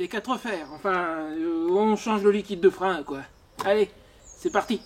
des 4 fers. Enfin, on change le liquide de frein, quoi. Allez, c'est parti.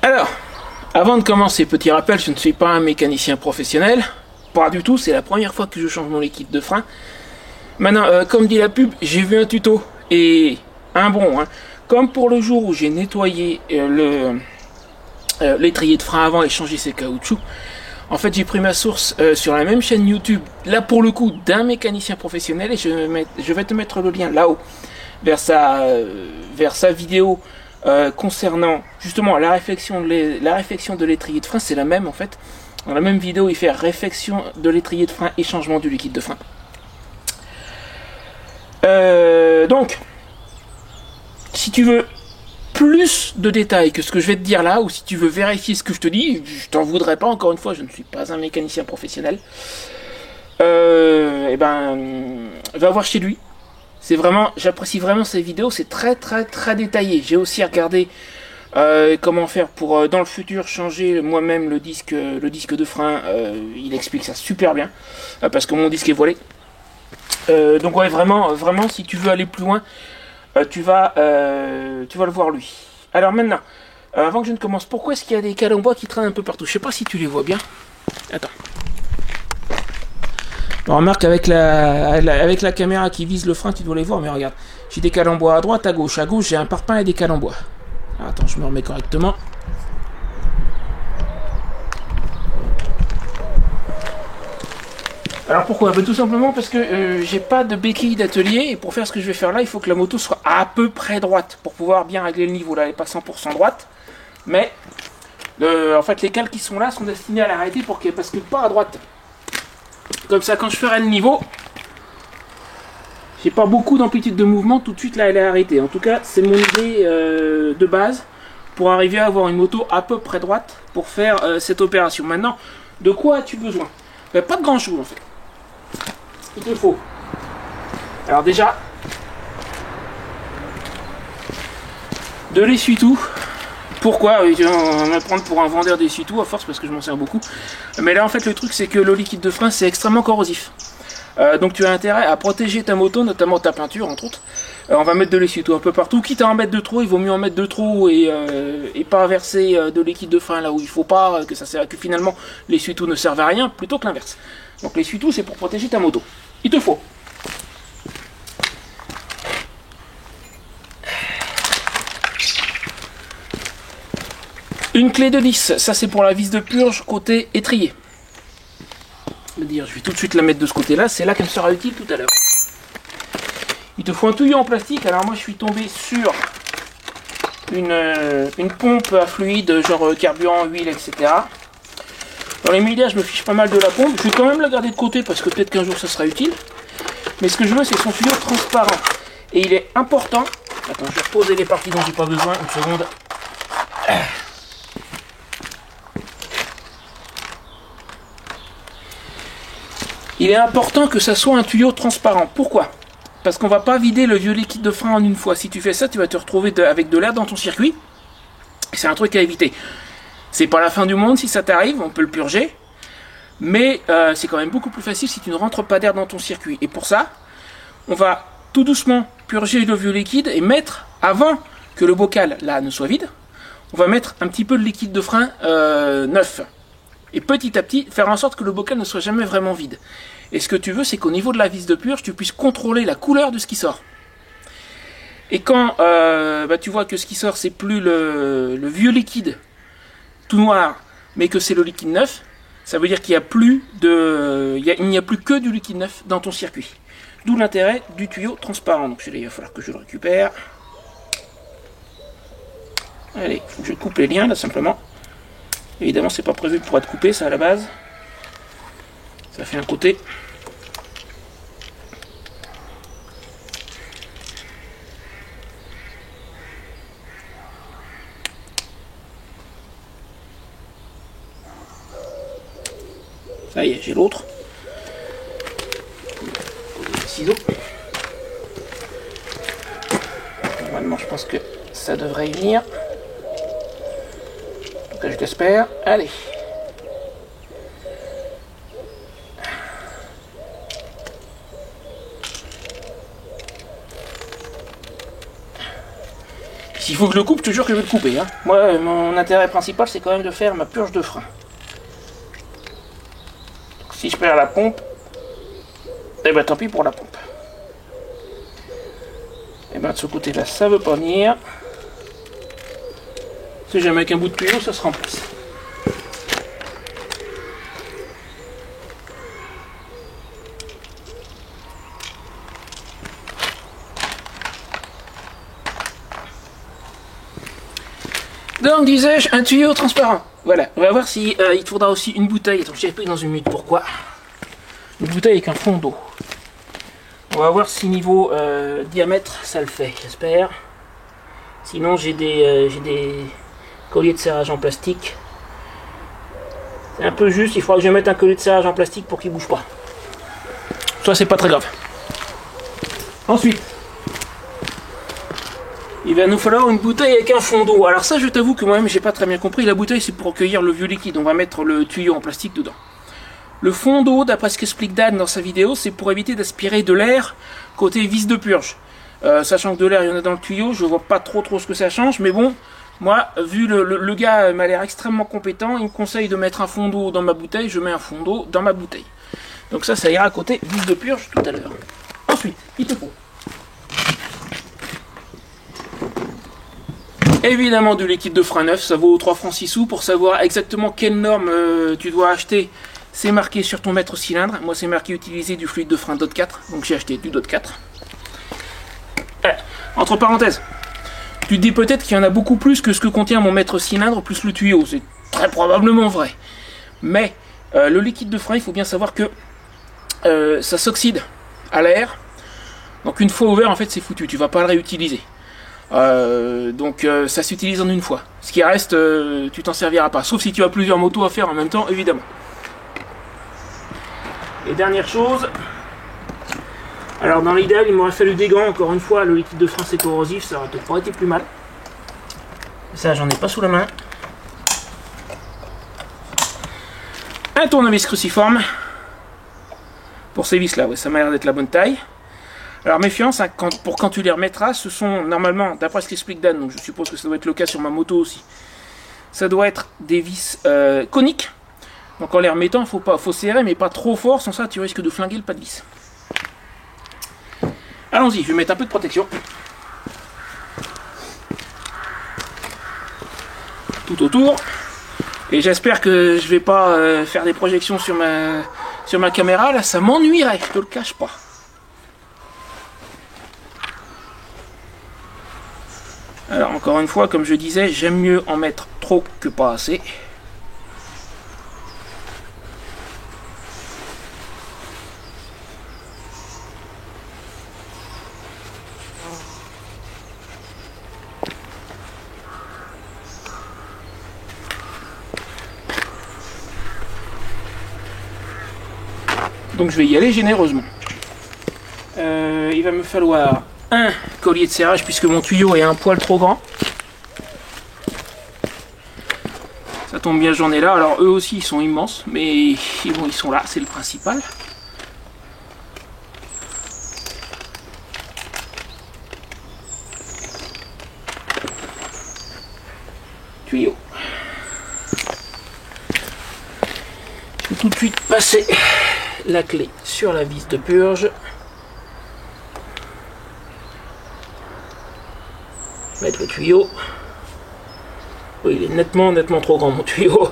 Alors, avant de commencer, petit rappel, je ne suis pas un mécanicien professionnel. Pas du tout, c'est la première fois que je change mon liquide de frein. Maintenant, comme dit la pub, j'ai vu un tuto. Et un bon, hein. Comme pour le jour où j'ai nettoyé l'étrier de frein avant et changé ses caoutchoucs, en fait j'ai pris ma source sur la même chaîne YouTube, là pour le coup d'un mécanicien professionnel, et je vais te mettre le lien là-haut vers sa vidéo concernant justement la réflexion de l'étrier de frein. C'est la même en fait. Dans la même vidéo, il fait réflexion de l'étrier de frein et changement du liquide de frein. Donc, si tu veux plus de détails que ce que je vais te dire là, ou si tu veux vérifier ce que je te dis, je t'en voudrais pas, encore une fois, je ne suis pas un mécanicien professionnel, et ben, va voir chez lui. C'est vraiment, j'apprécie vraiment ces vidéos, c'est très détaillé. J'ai aussi regardé comment faire pour dans le futur changer moi-même le disque de frein. Il explique ça super bien, parce que mon disque est voilé. Donc ouais, vraiment, si tu veux aller plus loin, tu vas le voir lui. Alors maintenant, avant que je ne commence, pourquoi est-ce qu'il y a des cales en bois qui traînent un peu partout? Je sais pas si tu les vois bien. Attends. Bon, remarque, avec la caméra qui vise le frein, tu dois les voir, mais regarde. J'ai des cales en bois à droite, à gauche. À gauche, j'ai un parpaing et des cales en bois. Alors, attends, je me remets correctement. Alors pourquoi? Tout simplement parce que j'ai pas de béquille d'atelier, et pour faire ce que je vais faire là, il faut que la moto soit à peu près droite pour pouvoir bien régler le niveau. Là, elle n'est pas 100% droite, mais en fait les cales qui sont là sont destinées à l'arrêter pour qu'elle bascule pas à droite. Comme ça, quand je ferai le niveau, j'ai pas beaucoup d'amplitude de mouvement, tout de suite là elle est arrêtée. En tout cas, c'est mon idée de base pour arriver à avoir une moto à peu près droite pour faire cette opération. Maintenant, de quoi as-tu besoin? Pas de grand chose en fait. Il te faut. Alors déjà, de l'essuie-tout. Pourquoi? On va me prendre pour un vendeur d'essuie-tout à force parce que je m'en sers beaucoup. Mais là en fait le truc c'est que le liquide de frein c'est extrêmement corrosif. Donc tu as intérêt à protéger ta moto, notamment ta peinture entre autres. On va mettre de l'essuie-tout un peu partout. Quitte à en mettre de trop, il vaut mieux en mettre de trop et pas verser de liquide de frein là où il faut pas, que finalement l'essuie-tout ne serve à rien, plutôt que l'inverse. Donc l'essuie-tout c'est pour protéger ta moto. Il te faut une clé de vis, ça c'est pour la vis de purge côté étrier. Je vais tout de suite la mettre de ce côté là, c'est là qu'elle me sera utile tout à l'heure. Il te faut un tuyau en plastique. Alors moi je suis tombé sur une pompe à fluide, genre carburant, huile, etc. Dans les médias je me fiche pas mal de la pompe, je vais quand même la garder de côté parce que peut-être qu'un jour ça sera utile. Mais ce que je veux c'est son tuyau transparent. Et il est important, attends je vais reposer les parties dont j'ai pas besoin, une seconde. Il est important que ça soit un tuyau transparent. Pourquoi? Parce qu'on va pas vider le vieux liquide de frein en une fois. Si tu fais ça, tu vas te retrouver avec de l'air dans ton circuit. C'est un truc à éviter. C'est pas la fin du monde si ça t'arrive, on peut le purger. Mais c'est quand même beaucoup plus facile si tu ne rentres pas d'air dans ton circuit. Et pour ça, on va tout doucement purger le vieux liquide et mettre, avant que le bocal là ne soit vide, on va mettre un petit peu de liquide de frein neuf. Et petit à petit, faire en sorte que le bocal ne soit jamais vraiment vide. Et ce que tu veux, c'est qu'au niveau de la vis de purge, tu puisses contrôler la couleur de ce qui sort. Et quand tu vois que ce qui sort, c'est plus le vieux liquide tout noir, mais que c'est le liquide neuf, ça veut dire qu'il n'y a plus il n'y a plus que du liquide neuf dans ton circuit. D'où l'intérêt du tuyau transparent. Donc celui-là, il va falloir que je le récupère. Allez, il faut que je coupe les liens là simplement. Évidemment, c'est pas prévu pour être coupé, ça à la base. Ça fait un côté. Ça y est, j'ai l'autre. Ciseaux. Normalement, je pense que ça devrait y venir. En tout cas, je l'espère. Allez. S'il faut que je le coupe, je te jure que je vais le couper. Hein. Moi, mon intérêt principal, c'est quand même de faire ma purge de frein. Donc, si je perds la pompe, eh ben tant pis pour la pompe. Et ben de ce côté-là, ça veut pas venir. Si jamais avec un bout de tuyau, ça se remplace. Donc disais-je, un tuyau transparent. Voilà, on va voir si il te faudra aussi une bouteille. Attends, j'ai pris dans une minute. Pourquoi? Une bouteille avec un fond d'eau. On va voir si niveau diamètre ça le fait, j'espère. Sinon j'ai des colliers de serrage en plastique. C'est un peu juste, il faudra que je mette un collier de serrage en plastique pour qu'il bouge pas. Ça c'est pas très grave. Ensuite, il va nous falloir une bouteille avec un fond d'eau. Alors ça je t'avoue que moi-même j'ai pas très bien compris. La bouteille c'est pour recueillir le vieux liquide. On va mettre le tuyau en plastique dedans. Le fond d'eau, d'après ce qu'explique Dan dans sa vidéo, c'est pour éviter d'aspirer de l'air côté vis de purge. Sachant que de l'air, il y en a dans le tuyau, je vois pas trop ce que ça change, mais bon, moi, vu le gars m'a l'air extrêmement compétent, il me conseille de mettre un fond d'eau dans ma bouteille, je mets un fond d'eau dans ma bouteille. Donc ça ira côté vis de purge tout à l'heure. Ensuite, il te faut évidemment du liquide de frein neuf, ça vaut 3 francs 6 sous. Pour savoir exactement quelle norme tu dois acheter, c'est marqué sur ton mètre cylindre. Moi c'est marqué utiliser du fluide de frein DOT 4, donc j'ai acheté du DOT 4. Entre parenthèses, tu te dis peut-être qu'il y en a beaucoup plus que ce que contient mon mètre cylindre plus le tuyau, c'est très probablement vrai. Mais le liquide de frein, il faut bien savoir que ça s'oxyde à l'air, donc une fois ouvert en fait c'est foutu, tu vas pas le réutiliser. Donc ça s'utilise en une fois. Ce qui reste, tu t'en serviras pas, sauf si tu as plusieurs motos à faire en même temps, évidemment. Et dernière chose, alors dans l'idéal il m'aurait fallu des gants, encore une fois le liquide de frein c'est corrosif, ça aurait peut-être pas été plus mal. Ça j'en ai pas sous la main. Un tournevis cruciforme pour ces vis là, ouais, ça m'a l'air d'être la bonne taille. Alors méfiance, hein, pour quand tu les remettras, ce sont normalement, d'après ce qu'explique Dan, donc je suppose que ça doit être le cas sur ma moto aussi, ça doit être des vis coniques. Donc en les remettant, faut serrer, mais pas trop fort, sans ça tu risques de flinguer le pas de vis. Allons-y, je vais mettre un peu de protection. Tout autour. Et j'espère que je vais pas faire des projections sur ma caméra, là ça m'ennuierait, je te le cache pas. Alors encore une fois, comme je disais, j'aime mieux en mettre trop que pas assez. Donc je vais y aller généreusement. Il va me falloir un collier de serrage puisque mon tuyau est un poil trop grand. Ça tombe bien, j'en ai là. Alors eux aussi ils sont immenses, mais bon, ils sont là, c'est le principal. Tuyau. Je vais tout de suite passer la clé sur la vis de purge. Mettre le tuyau. Oui, il est nettement trop grand mon tuyau.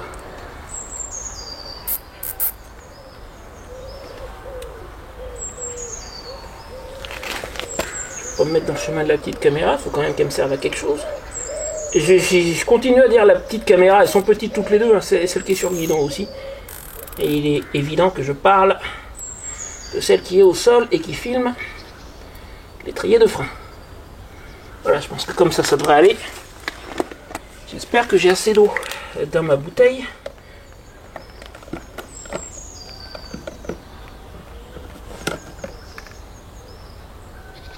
Je vais pas me mettre dans le chemin de la petite caméra, il faut quand même qu'elle me serve à quelque chose. Et je continue à dire la petite caméra, elles sont petites toutes les deux, hein, celle qui est sur le guidon aussi. Et il est évident que je parle de celle qui est au sol et qui filme l'étrier de frein. Voilà, je pense que comme ça, ça devrait aller. J'espère que j'ai assez d'eau dans ma bouteille.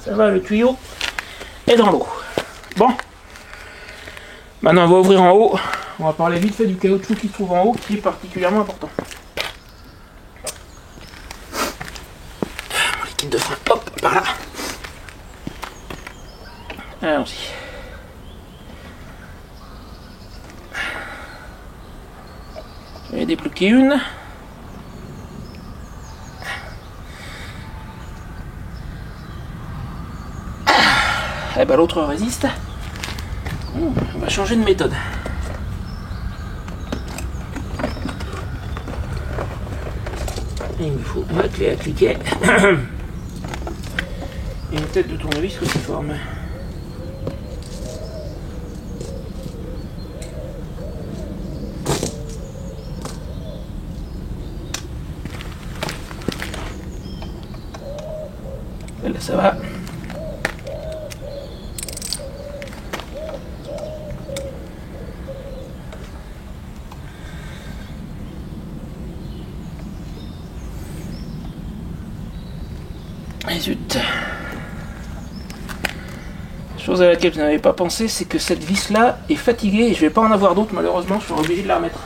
Ça va, le tuyau est dans l'eau. Bon. Maintenant, on va ouvrir en haut. On va parler vite fait du caoutchouc qui se trouve en haut, qui est particulièrement important. Mon liquide de frein, hop, par là. Allons-y. Je vais débloquer une. Eh ben l'autre résiste. On va changer de méthode. Il me faut ma clé à cliquer. Et une tête de tournevis cruciforme. Là ça va. Et zut. Chose à laquelle je n'avais pas pensé, c'est que cette vis là est fatiguée et je vais pas en avoir d'autres malheureusement, je serai obligé de la remettre.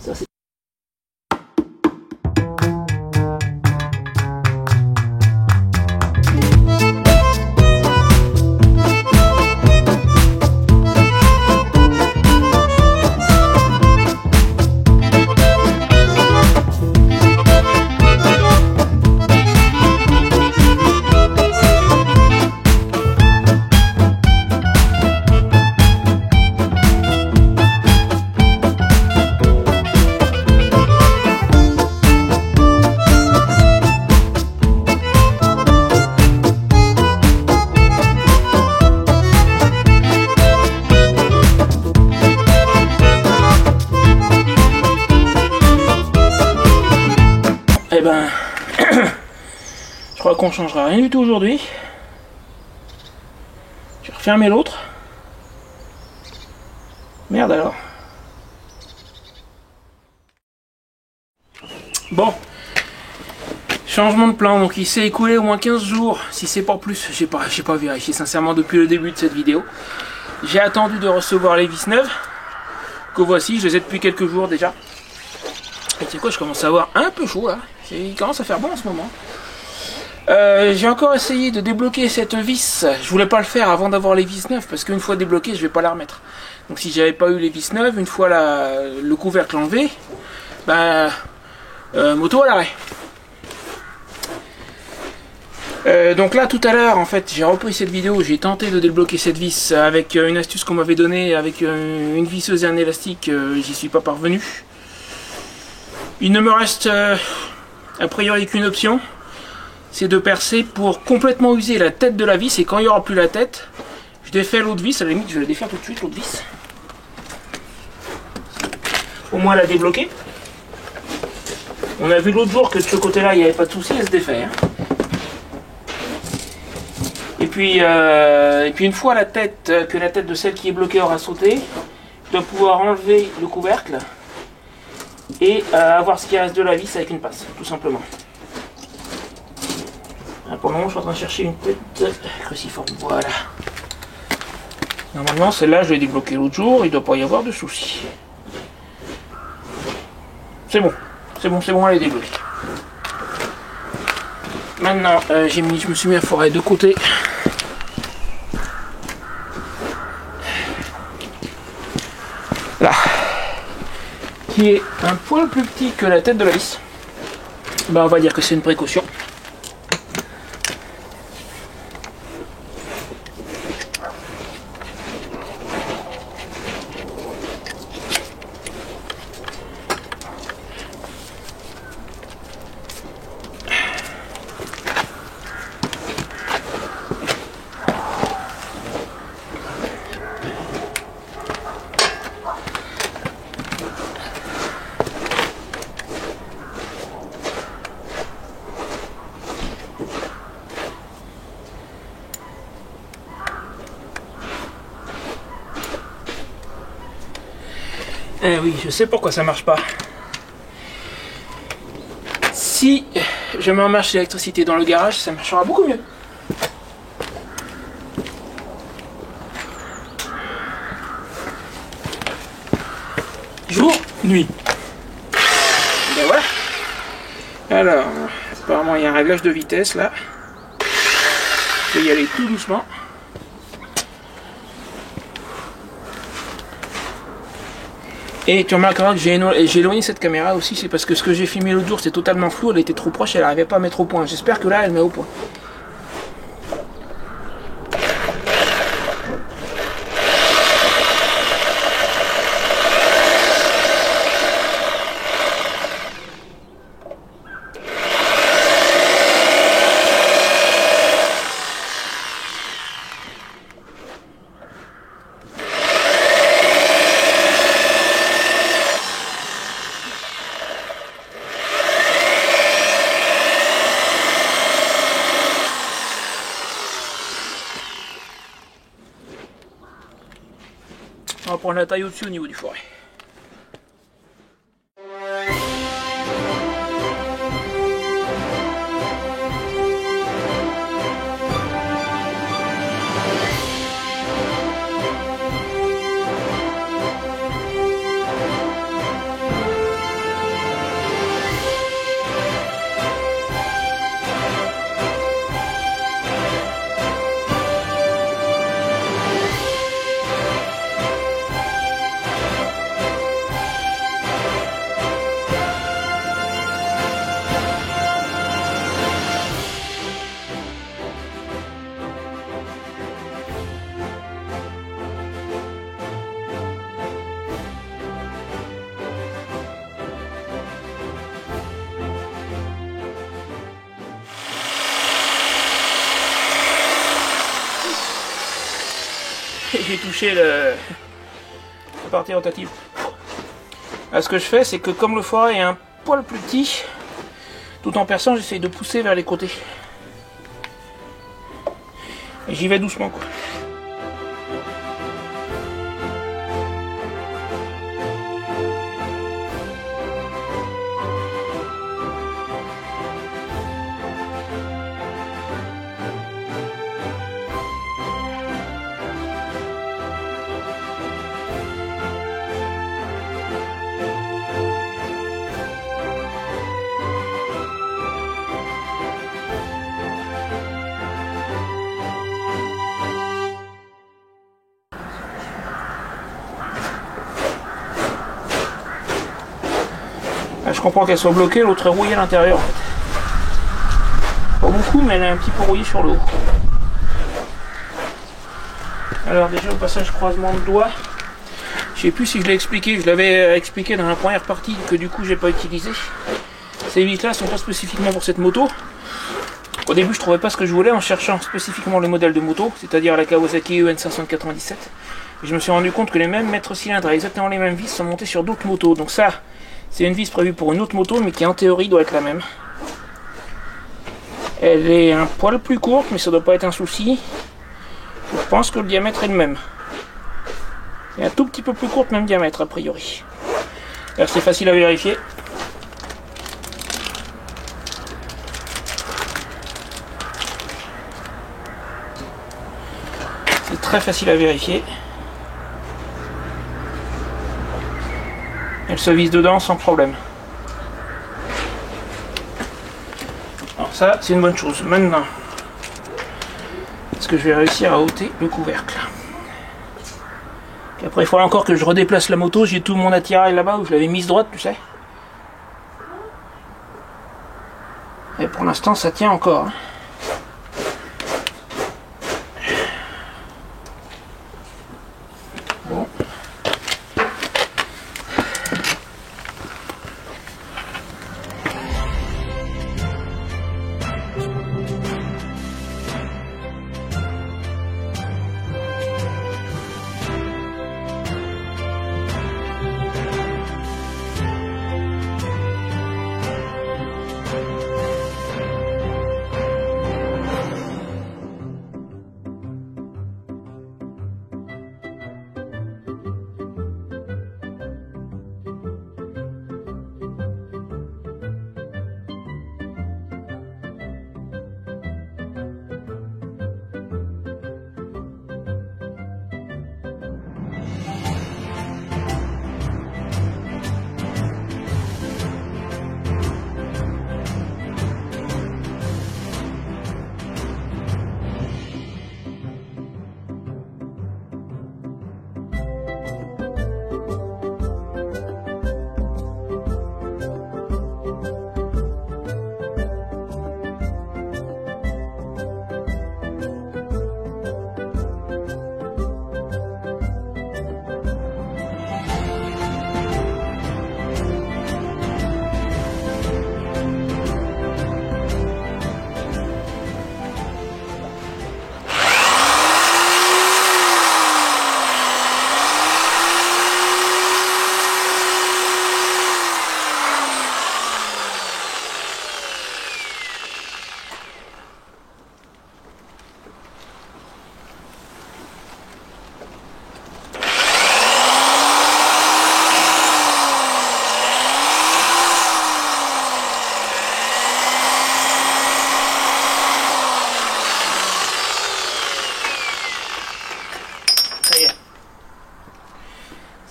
Ça, c'est... Eh ben, je crois qu'on changera rien du tout aujourd'hui. Je vais refermer l'autre. Merde alors. Bon. Changement de plan, donc il s'est écoulé au moins 15 jours, si c'est pas plus, j'ai pas vérifié sincèrement depuis le début de cette vidéo. J'ai attendu de recevoir les vis neuves, que voici, je les ai depuis quelques jours déjà. Et tu sais quoi, je commence à avoir un peu chaud là, il commence à faire bon en ce moment. J'ai encore essayé de débloquer cette vis, je voulais pas le faire avant d'avoir les vis neuves, parce qu'une fois débloqué, je vais pas la remettre. Donc si j'avais pas eu les vis neuves, une fois le couvercle enlevé, ben, moto à l'arrêt. Donc là tout à l'heure en fait j'ai repris cette vidéo, j'ai tenté de débloquer cette vis avec une astuce qu'on m'avait donnée avec une visseuse et un élastique, j'y suis pas parvenu. Il ne me reste a priori qu'une option, c'est de percer pour complètement user la tête de la vis, et quand il n'y aura plus la tête, je défais l'autre vis, à la limite je vais la défaire tout de suite l'autre vis. Au moins la débloquer. On a vu l'autre jour que de ce côté là il n'y avait pas de souci, elle se défait. Hein. Et puis une fois que la tête de celle qui est bloquée aura sauté, je dois pouvoir enlever le couvercle et avoir ce qui reste de la vis avec une passe, tout simplement. Pour le moment, je suis en train de chercher une tête cruciforme. Voilà. Normalement, celle-là, je l'ai débloquée l'autre jour, il ne doit pas y avoir de soucis. C'est bon, c'est bon, c'est bon, elle est débloquée. Maintenant, je me suis mis à forer de côté. Là. Qui est un poil plus petit que la tête de la vis. Ben, on va dire que c'est une précaution. Eh oui, je sais pourquoi ça marche pas. Si je mets en marche l'électricité dans le garage, ça marchera beaucoup mieux. Jour, nuit. Et voilà. Alors, apparemment il y a un réglage de vitesse là. Je vais y aller tout doucement. Et tu remarqueras que j'ai éloigné cette caméra aussi, c'est parce que ce que j'ai filmé l'autre jour c'est totalement flou, elle était trop proche, elle n'arrivait pas à mettre au point. J'espère que là elle met au point. On va prendre la taille au-dessus au niveau du forêt. J'ai touché la partie rotative. Là, ce que je fais, c'est que comme le foret est un poil plus petit, tout en perçant, j'essaye de pousser vers les côtés. Et j'y vais doucement, quoi. Je comprends qu'elle soit bloquée, l'autre est rouillée à l'intérieur en fait. Pas beaucoup, mais elle est un petit peu rouillée sur le haut. Alors déjà au passage croisement de doigts. Je sais plus si je l'ai expliqué, je l'avais expliqué dans la première partie que du coup j'ai pas utilisé. Ces vis là sont pas spécifiquement pour cette moto. Au début je trouvais pas ce que je voulais en cherchant spécifiquement le modèle de moto, c'est-à-dire la Kawasaki EN597. Et je me suis rendu compte que les mêmes mètres cylindres, exactement les mêmes vis, sont montés sur d'autres motos. Donc ça, c'est une vis prévue pour une autre moto, mais qui en théorie doit être la même. Elle est un poil plus courte, mais ça doit pas être un souci. Je pense que le diamètre est le même. Et un tout petit peu plus courte, même diamètre a priori. Alors c'est facile à vérifier. C'est très facile à vérifier. Elle se visse dedans sans problème. Alors ça, c'est une bonne chose. Maintenant, est-ce que je vais réussir à ôter le couvercle? Puis après, il faudra encore que je redéplace la moto. J'ai tout mon attirail là-bas où je l'avais mise droite, tu sais. Et pour l'instant, ça tient encore. Hein. Bon.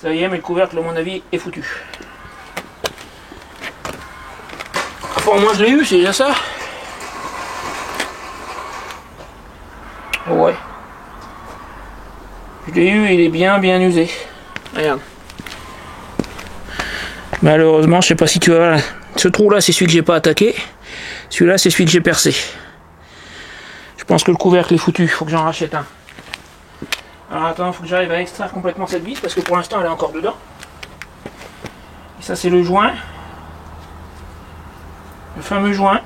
Ça y est, mais le couvercle, à mon avis, est foutu. Bon, moi je l'ai eu, c'est déjà ça. Oh ouais. Je l'ai eu, il est bien usé. Regarde. Malheureusement, je sais pas si tu vas voir. Ce trou là, c'est celui que j'ai pas attaqué. Celui-là, c'est celui que j'ai percé. Je pense que le couvercle est foutu, il faut que j'en rachète un. Alors attends, il faut que j'arrive à extraire complètement cette vis parce que pour l'instant elle est encore dedans. Et ça c'est le joint. Le fameux joint.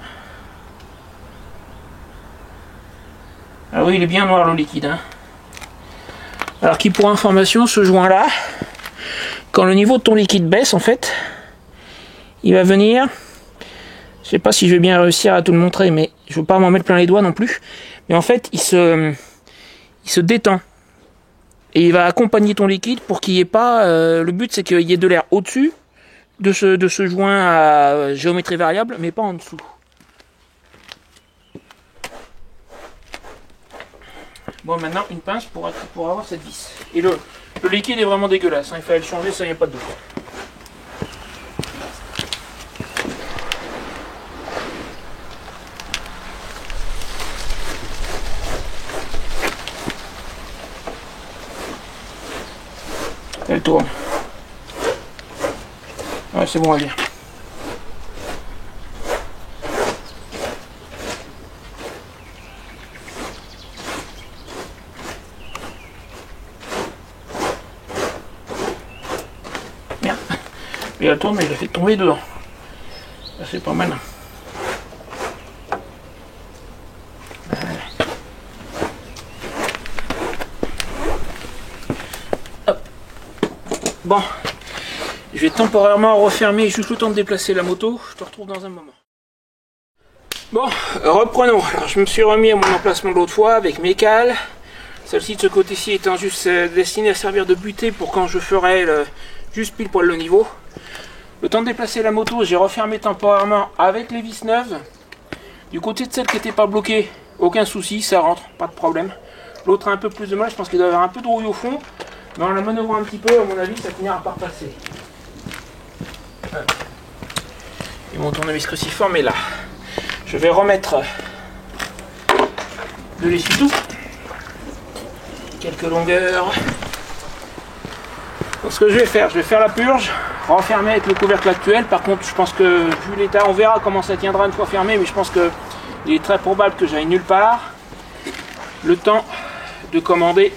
Ah oui, il est bien noir le liquide. Hein. Alors qui pour information, ce joint là, quand le niveau de ton liquide baisse en fait, il va venir. Je sais pas si je vais bien réussir à te le montrer, mais je veux pas m'en mettre plein les doigts non plus. Mais en fait, il se détend. Et il va accompagner ton liquide pour qu'il n'y ait pas... le but, c'est qu'il y ait de l'air au-dessus de ce joint à géométrie variable, mais pas en dessous. Bon, maintenant, une pince pour avoir cette vis. Et le liquide est vraiment dégueulasse. Hein, il fallait le changer, ça, il n'y a pas de doute. Elle tourne. Ouais, c'est bon, elle vient. Merde. Et elle tourne, mais il a fait tomber dedans. Ça, c'est pas mal. Bon, je vais temporairement refermer juste le temps de déplacer la moto. Je te retrouve dans un moment. Bon, reprenons. Alors, je me suis remis à mon emplacement de l'autre fois avec mes cales. Celle-ci de ce côté-ci étant juste destinée à servir de butée pour quand je ferai juste pile poil le niveau. Le temps de déplacer la moto, j'ai refermé temporairement avec les vis neuves. Du côté de celle qui n'était pas bloquée, aucun souci, ça rentre, pas de problème. L'autre a un peu plus de mal, je pense qu'il doit y avoir un peu de rouille au fond. Mais en la manœuvrant un petit peu, à mon avis, ça finira par passer. Et mon tournevis cruciforme est là. Je vais remettre de l'essuie-tout. Quelques longueurs. Donc ce que je vais faire la purge, renfermer avec le couvercle actuel. Par contre, je pense que, vu l'état, on verra comment ça tiendra une fois fermé, mais je pense qu'il est très probable que j'aille nulle part. Le temps de commander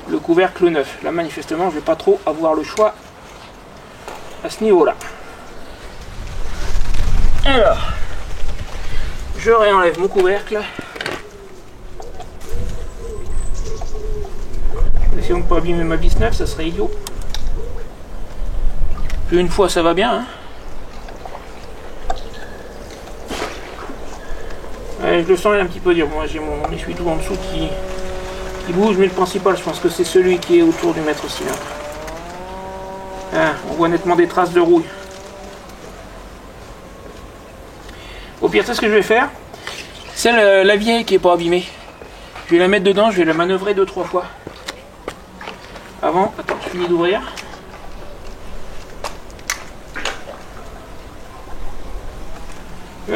le couvercle neuf. Là, manifestement, je ne vais pas trop avoir le choix à ce niveau-là. Alors, je réenlève mon couvercle. Essayons de ne pas abîmer ma vis neuve, ça serait idiot. Puis une fois, ça va bien. Hein. Ouais, je le sens, il est un petit peu dur. Moi, j'ai mon essuie-tout en dessous qui bouge, mais le principal, je pense que c'est celui qui est autour du mètre cylindre. Ah, on voit nettement des traces de rouille. Au pire, c'est ce que je vais faire. C'est la vieille qui n'est pas abîmée. Je vais la mettre dedans, je vais la manœuvrer 2-3 fois. Avant, attends, je finis d'ouvrir.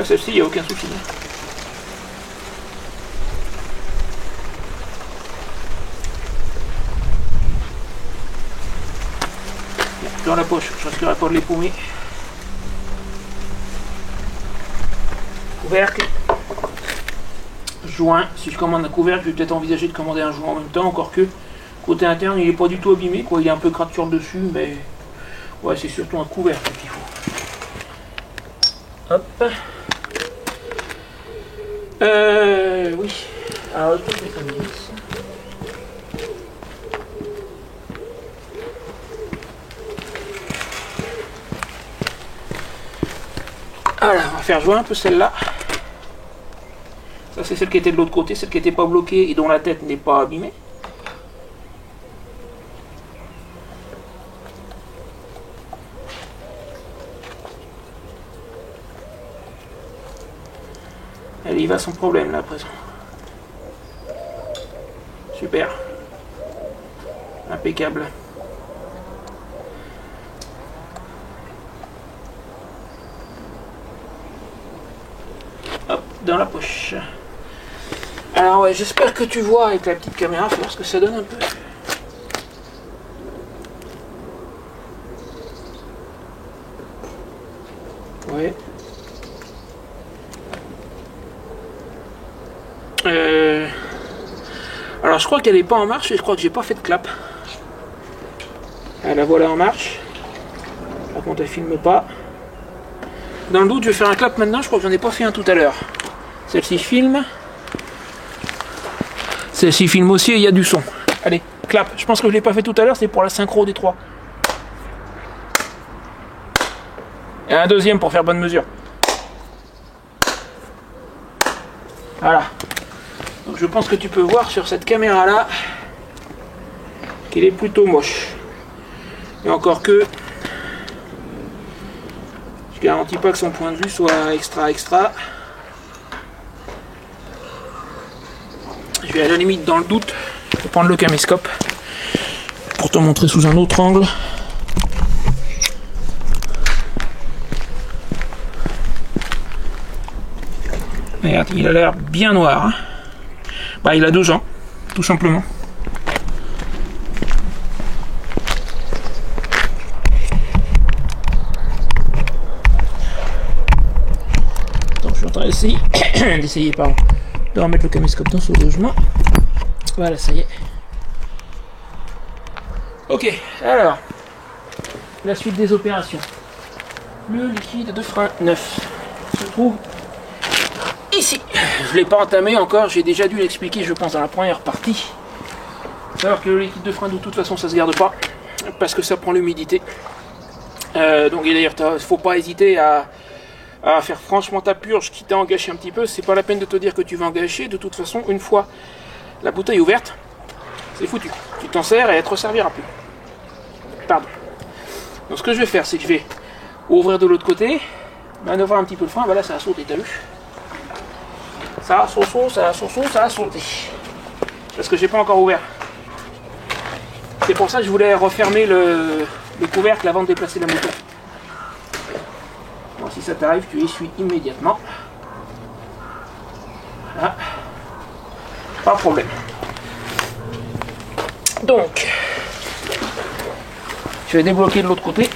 Celle-ci, il n'y a aucun souci. Dans la poche, je risquerai pas de les paumer. Couvercle. Joint. Si je commande un couvercle, je vais peut-être envisager de commander un joint en même temps, encore que côté interne, il n'est pas du tout abîmé, quoi. Il est un peu crature dessus, mais ouais, c'est surtout un couvercle qu'il faut. Hop. Oui. Alors, je vais comme vis. Alors, on va faire jouer un peu celle-là. Ça, c'est celle qui était de l'autre côté, celle qui n'était pas bloquée et dont la tête n'est pas abîmée. Elle y va sans problème là à présent. Super. Impeccable. ouais, j'espère que tu vois avec la petite caméra, faut voir ce que ça donne un peu. Ouais. Alors je crois qu'elle est pas en marche et je crois que j'ai pas fait de clap. Ah, la voilà en marche. Par contre elle filme pas. Dans le doute je vais faire un clap maintenant, je crois que j'en ai pas fait un tout à l'heure. Celle-ci filme. Celle-ci filme aussi et il y a du son. Allez, clap. Je pense que je l'ai pas fait tout à l'heure, c'est pour la synchro des trois. Et un deuxième pour faire bonne mesure. Voilà. Donc je pense que tu peux voir sur cette caméra là qu'il est plutôt moche. Et encore que je garantis pas que son point de vue soit extra. Je vais à la limite dans le doute prendre le caméscope pour te montrer sous un autre angle. Regarde, il a l'air bien noir. Hein. Bah, il a 2 ans, tout simplement. Attends, je suis en train d'essayer de remettre le caméscope dans son logement. Voilà, ça y est. Ok, alors, la suite des opérations. Le liquide de frein neuf se trouve ici. Je ne l'ai pas entamé encore, j'ai déjà dû l'expliquer, je pense, dans la première partie. Alors que le liquide de frein, de toute façon, ça se garde pas, parce que ça prend l'humidité. Donc, et d'ailleurs, il ne faut pas hésiter à faire franchement ta purge, quitte à en gâcher un petit peu. C'est pas la peine de te dire que tu vas en gâcher. De toute façon, une fois la bouteille ouverte, c'est foutu. Tu t'en sers et elle te resservira plus. Pardon. Donc, ce que je vais faire, c'est que je vais ouvrir de l'autre côté, manœuvrer un petit peu le frein. Voilà, ça a sauté, t'as vu? Ça a sauté. Parce que j'ai pas encore ouvert. C'est pour ça que je voulais refermer le couvercle avant de déplacer la moto. Bon, si ça t'arrive, tu essuies immédiatement. Voilà. Pas de problème. Donc, je vais débloquer de l'autre côté.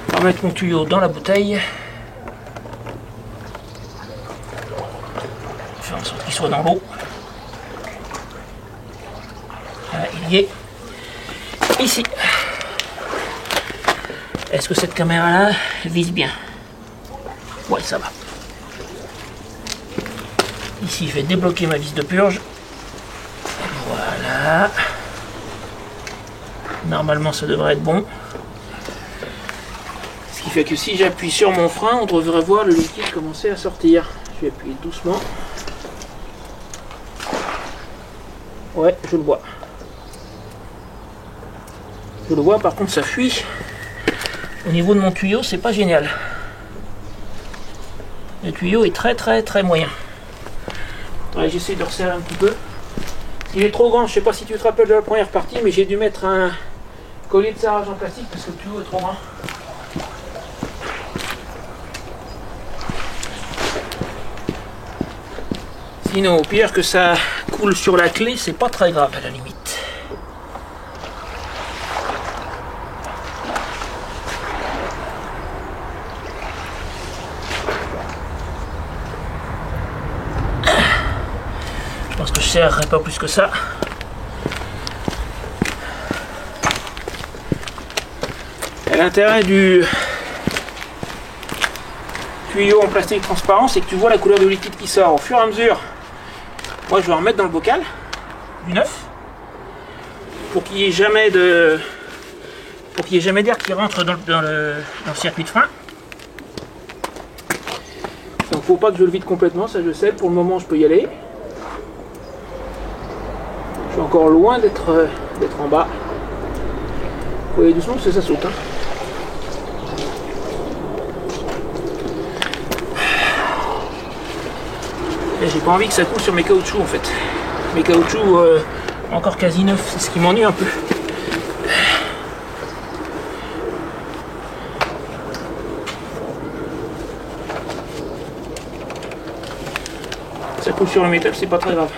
Je vais mettre mon tuyau dans la bouteille. Faire en sorte qu'il soit dans l'eau. Voilà, il y est. Ici. Est-ce que cette caméra-là vise bien? Ouais, ça va. Ici, je vais débloquer ma vis de purge. Voilà. Normalement, ça devrait être bon. Ce qui fait que si j'appuie sur mon frein, on devrait voir le liquide commencer à sortir. Je vais appuyer doucement. Ouais, je le vois. Je le vois, par contre, ça fuit. Au niveau de mon tuyau, c'est pas génial. Le tuyau est très moyen. Ouais, j'essaie de resserrer un petit peu. Il est trop grand, je sais pas si tu te rappelles de la première partie, mais j'ai dû mettre un collier de serrage en plastique parce que le tuyau est trop grand. Sinon, au pire que ça coule sur la clé, c'est pas très grave à la limite. Je pense que je serrerai pas plus que ça. Et l'intérêt du tuyau en plastique transparent, c'est que tu vois la couleur de liquide qui sort au fur et à mesure. Moi, je vais en mettre dans le bocal du neuf pour qu'il n'y ait jamais de, pour qu'il n'y ait jamais d'air qui rentre dans le circuit de frein. Donc, faut pas que je le vide complètement, ça je sais. Pour le moment, je peux y aller. Je suis encore loin d'être en bas. Faut aller doucement parce que ça saute. Hein. Et j'ai pas envie que ça coule sur mes caoutchoucs en fait. Mes caoutchoucs encore quasi neufs, c'est ce qui m'ennuie un peu. Ça coup sur le métal, c'est pas très grave.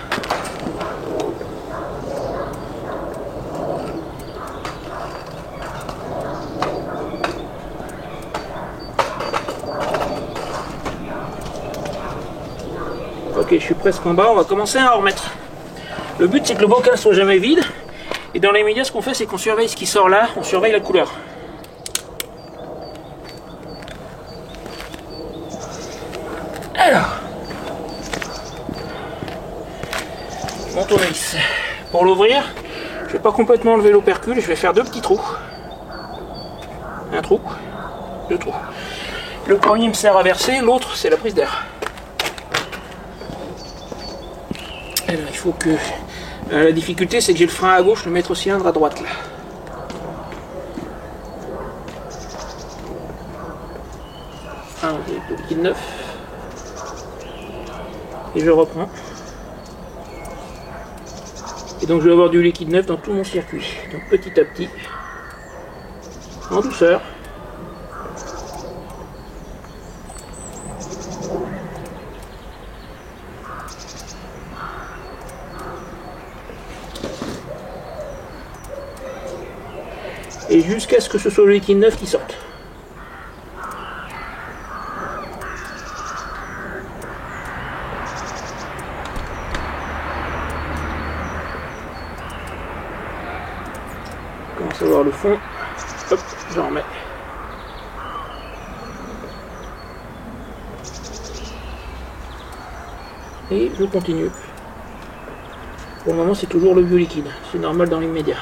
Ok, je suis presque en bas, on va commencer à en remettre. Le but c'est que le bocal soit jamais vide. Et dans les médias, ce qu'on fait, c'est qu'on surveille ce qui sort là, on surveille la couleur. Alors, mon tournevis. Pour l'ouvrir, je vais pas complètement enlever l'opercule, je vais faire deux petits trous. Un trou, deux trous. Le premier me sert à verser, l'autre c'est la prise d'air. Alors il faut que... la difficulté c'est que j'ai le frein à gauche, je vais mettre au cylindre à droite là. Un de liquide neuf. Et je reprends. Et donc je vais avoir du liquide neuf dans tout mon circuit. Donc petit à petit, en douceur. Et jusqu'à ce que ce soit le liquide neuf qui sorte. On commence à voir le fond. Hop, j'en remets. Et je continue. Pour le moment, c'est toujours le vieux liquide. C'est normal dans l'immédiat.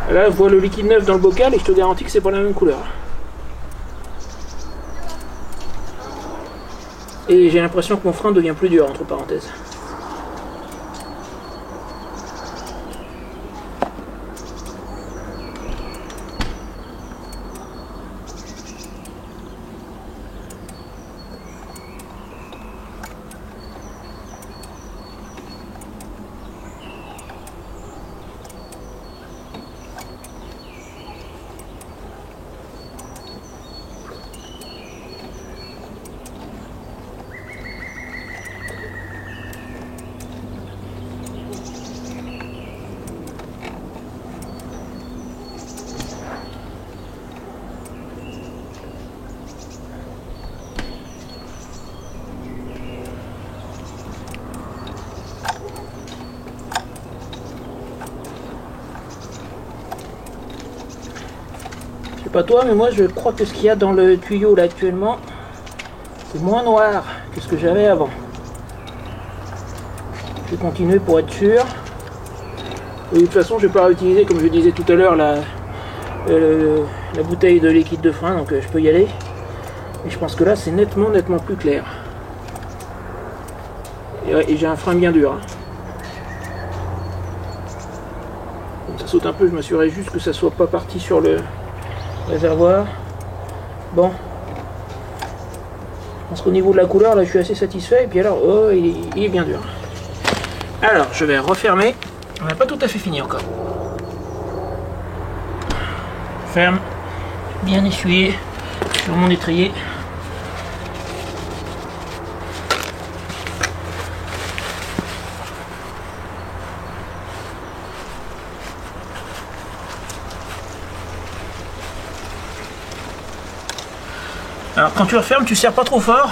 Là, je vois le liquide neuf dans le bocal et je te garantis que c'est pas la même couleur. Et j'ai l'impression que mon frein devient plus dur, entre parenthèses. Pas toi, mais moi je crois que ce qu'il y a dans le tuyau là actuellement, c'est moins noir que ce que j'avais avant. Je vais continuer pour être sûr. Et de toute façon, je vais pas réutiliser, comme je disais tout à l'heure, la bouteille de liquide de frein, donc je peux y aller. Et je pense que là, c'est nettement plus clair. Et j'ai un frein bien dur. Hein. Donc ça saute un peu, je m'assurais juste que ça soit pas parti sur le réservoir. Bon, je pense qu'au niveau de la couleur là je suis assez satisfait. Et puis alors oh, il est bien dur. Alors je vais refermer, on n'a pas tout à fait fini encore. Ferme, bien essuyé sur mon étrier. Alors quand tu refermes, tu serres pas trop fort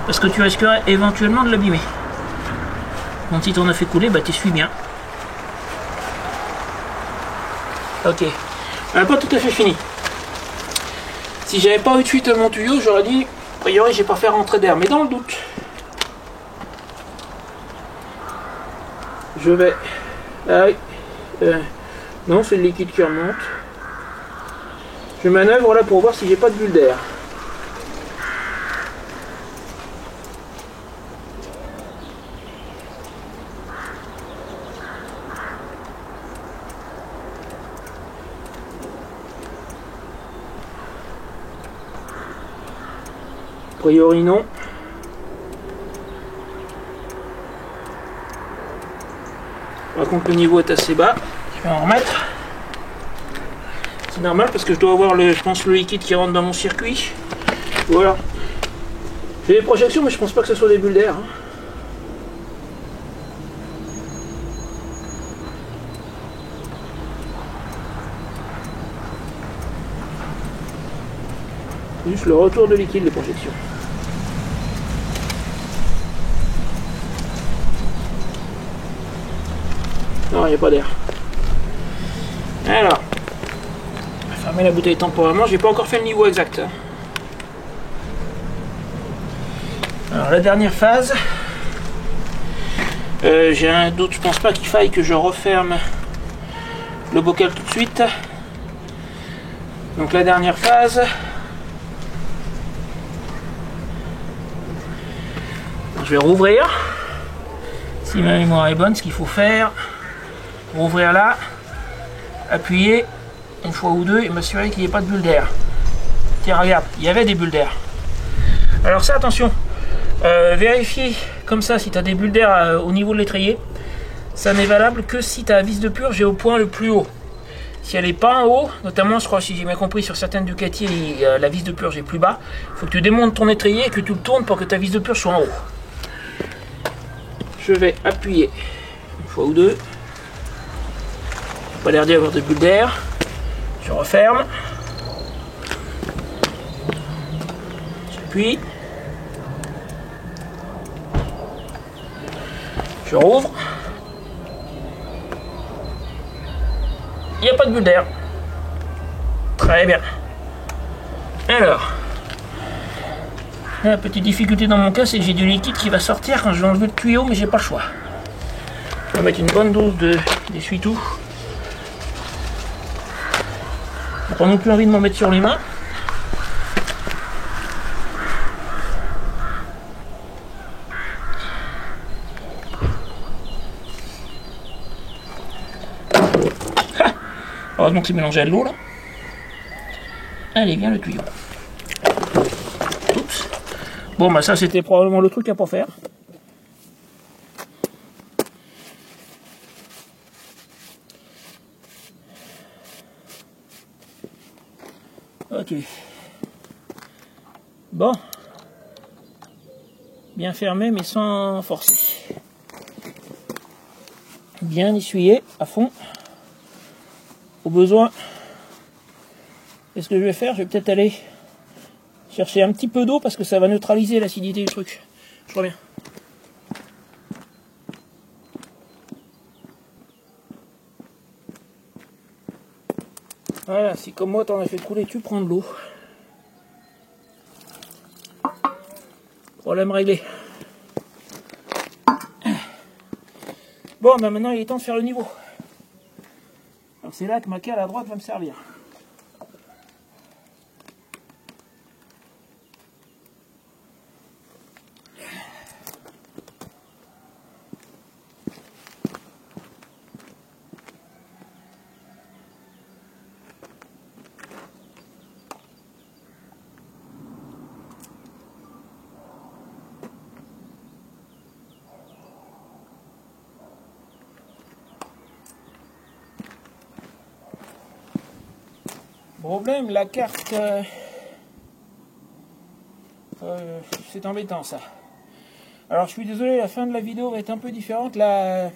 parce que tu risquerais éventuellement de l'abîmer. Donc si tu en as fait couler, bah t'essuies bien. Ok. Pas tout à fait fini. Si j'avais pas eu de fuite à mon tuyau, j'aurais dit, a priori j'ai pas fait rentrer d'air, mais dans le doute, je vais... Ah oui. Non, c'est le liquide qui remonte. Je manœuvre là pour voir si j'ai pas de bulle d'air. A priori non. Par contre le niveau est assez bas. Je vais en remettre. C'est normal parce que je dois avoir je pense le liquide qui rentre dans mon circuit. Voilà. J'ai des projections mais je pense pas que ce soit des bulles d'air. Hein. C'est juste le retour de liquide, les projections. Non, il n'y a pas d'air. Alors, on va fermer la bouteille temporairement. J'ai pas encore fait le niveau exact. Alors, la dernière phase. J'ai un doute, je pense pas qu'il faille que je referme le bocal tout de suite. Donc, la dernière phase. Je vais rouvrir. Si ma mémoire est bonne, ce qu'il faut faire, rouvrir là, appuyer une fois ou deux et m'assurer qu'il n'y ait pas de bulle d'air. Tiens, regarde, il y avait des bulles d'air. Alors ça, attention, vérifier comme ça si tu as des bulles d'air au niveau de l'étrier. Ça n'est valable que si ta vis de purge est au point le plus haut. Si elle n'est pas en haut, notamment, je crois, si j'ai bien compris, sur certaines Ducati, la vis de purge est plus bas, il faut que tu démontes ton étrier et que tu le tournes pour que ta vis de purge soit en haut. Je vais appuyer une fois ou deux. Pas l'air d'y avoir de bulles d'air. Je referme. J'appuie. Je rouvre. Il n'y a pas de bulles d'air. Très bien. Alors, la petite difficulté dans mon cas, c'est que j'ai du liquide qui va sortir quand je vais enlever le tuyau, mais j'ai pas le choix. On va mettre une bonne dose d'essuie-tout. J'ai pas non plus envie de m'en mettre sur les mains. Ah, heureusement que c'est mélangé à de l'eau là. Allez, viens le tuyau. Oups. Bon, bah ça c'était probablement le truc à pas faire. Ok. Bon. Bien fermé mais sans forcer. Bien essuyé à fond. Au besoin. Qu'est-ce que je vais faire? Je vais peut-être aller chercher un petit peu d'eau parce que ça va neutraliser l'acidité du truc. Je reviens. Voilà, si comme moi t'en as fait couler, tu prends de l'eau. Problème réglé. Bon, ben maintenant il est temps de faire le niveau. Alors c'est là que ma cale à droite va me servir. Problème, la carte, c'est embêtant ça. Alors je suis désolé, la fin de la vidéo va être un peu différente. La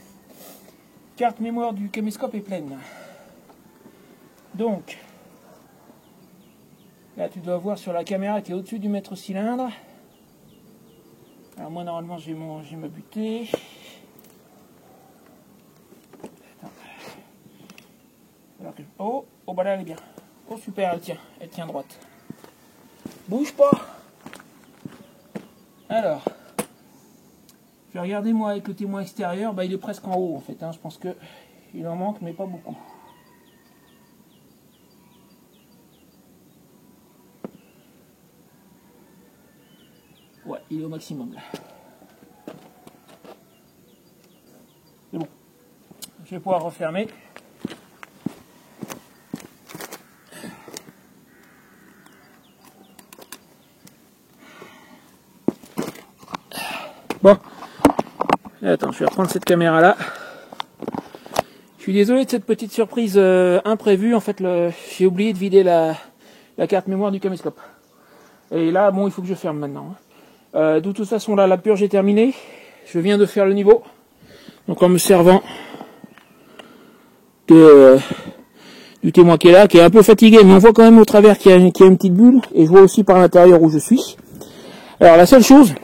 carte mémoire du caméscope est pleine. Donc, là tu dois voir sur la caméra qui est au-dessus du mètre cylindre. Alors moi normalement j'ai ma butée. Alors que, oh bah là elle est bien. Oh super, elle tient droite. Bouge pas. Alors, je vais regarder moi avec le témoin extérieur, bah il est presque en haut en fait, hein. Je pense que il en manque mais pas beaucoup. Ouais, il est au maximum là. C'est bon. Je vais pouvoir refermer. Attends, je vais reprendre cette caméra là. Je suis désolé de cette petite surprise imprévue. En fait, j'ai oublié de vider la carte mémoire du caméscope. Et là, bon, il faut que je ferme maintenant. De toute façon, là, la purge est terminée. Je viens de faire le niveau. Donc, en me servant du témoin qui est là, qui est un peu fatigué, mais on voit quand même au travers qu'il y a une petite bulle. Et je vois aussi par l'intérieur où je suis. Alors, la seule chose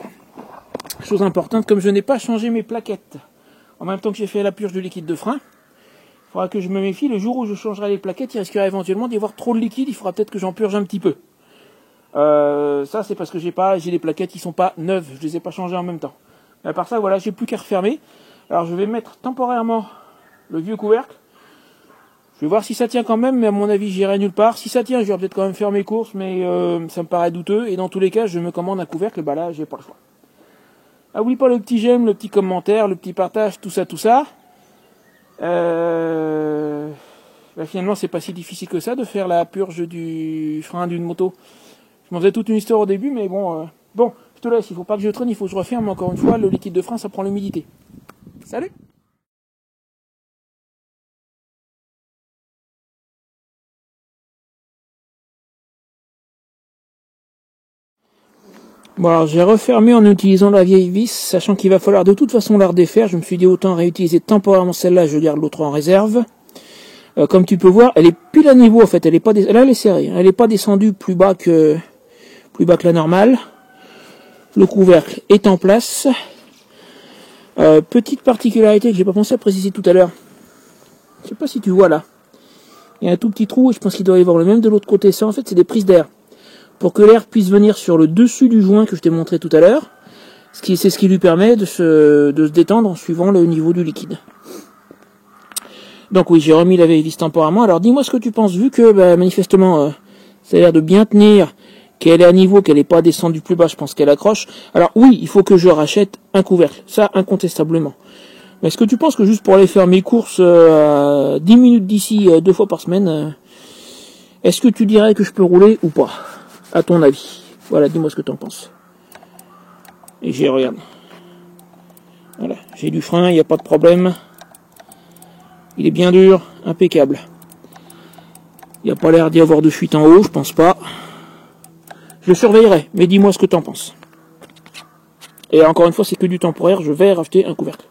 importante, comme je n'ai pas changé mes plaquettes en même temps que j'ai fait la purge du liquide de frein, il faudra que je me méfie. Le jour où je changerai les plaquettes, il risquera éventuellement d'y avoir trop de liquide. Il faudra peut-être que j'en purge un petit peu. Ça, c'est parce que j'ai des plaquettes qui sont pas neuves. Je les ai pas changées en même temps. Mais à part ça, voilà, j'ai plus qu'à refermer. Alors, je vais mettre temporairement le vieux couvercle. Je vais voir si ça tient quand même, mais à mon avis, j'irai nulle part. Si ça tient, je vais peut-être quand même faire mes courses, mais ça me paraît douteux. Et dans tous les cas, je me commande un couvercle. Bah là, j'ai pas le choix. Ah oui, pas le petit j'aime, le petit commentaire, le petit partage, tout ça, tout ça. Bah finalement, c'est pas si difficile que ça de faire la purge du frein d'une moto. Je m'en faisais toute une histoire au début, mais bon, bon, je te laisse. Il faut pas que je traîne, il faut que je referme. Encore une fois, le liquide de frein, ça prend l'humidité. Salut! Bon, alors j'ai refermé en utilisant la vieille vis, sachant qu'il va falloir de toute façon la redéfaire. Je me suis dit autant réutiliser temporairement celle-là, je garde l'autre en réserve. Comme tu peux voir, elle est pile à niveau en fait. Elle est pas, là elle est serrée. Elle n'est pas descendue plus bas que la normale. Le couvercle est en place. Petite particularité que j'ai pas pensé à préciser tout à l'heure. Je sais pas si tu vois là. Il y a un tout petit trou et je pense qu'il doit y avoir le même de l'autre côté. Ça en fait c'est des prises d'air. Pour que l'air puisse venir sur le dessus du joint que je t'ai montré tout à l'heure. C'est ce qui lui permet de se détendre en suivant le niveau du liquide. Donc oui, j'ai remis la vieille vis temporairement. Alors dis-moi ce que tu penses, vu que manifestement ça a l'air de bien tenir, qu'elle est à niveau, qu'elle n'est pas descendue plus bas, je pense qu'elle accroche. Alors oui, il faut que je rachète un couvercle, ça incontestablement. Mais est-ce que tu penses que juste pour aller faire mes courses 10 minutes d'ici 2 fois par semaine, est-ce que tu dirais que je peux rouler ou pas, à ton avis? Voilà, dis-moi ce que tu en penses. Et regarde. Voilà, j'ai du frein, il n'y a pas de problème. Il est bien dur, impeccable. Il n'y a pas l'air d'y avoir de fuite en haut, je pense pas. Je surveillerai, mais dis-moi ce que tu en penses. Et encore une fois, c'est que du temporaire, je vais racheter un couvercle.